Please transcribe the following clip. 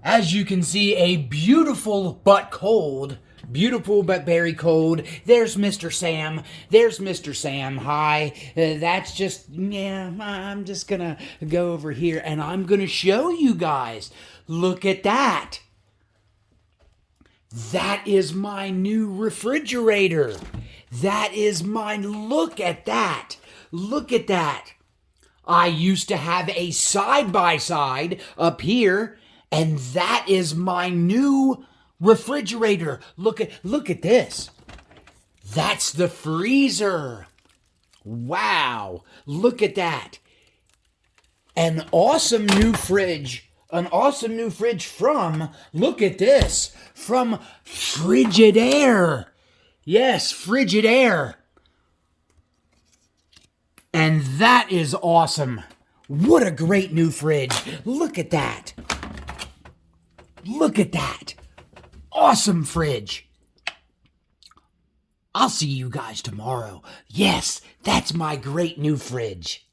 As you can see, a beautiful but very cold. There's Mr. Sam. There's Mr. Sam. Hi. I'm just gonna go over here and I'm gonna show you guys. Look at that. That is my new refrigerator. That is mine. Look at that. Look at that. I used to have a side-by-side up here, and that is my new refrigerator. Look at this. That's the freezer. Wow. Look at that. An awesome new fridge. An awesome new fridge from, look at this, from Frigidaire. Yes, Frigidaire. And that is awesome. What a great new fridge. Look at that. Look at that. Awesome fridge. I'll see you guys tomorrow. Yes, that's my great new fridge.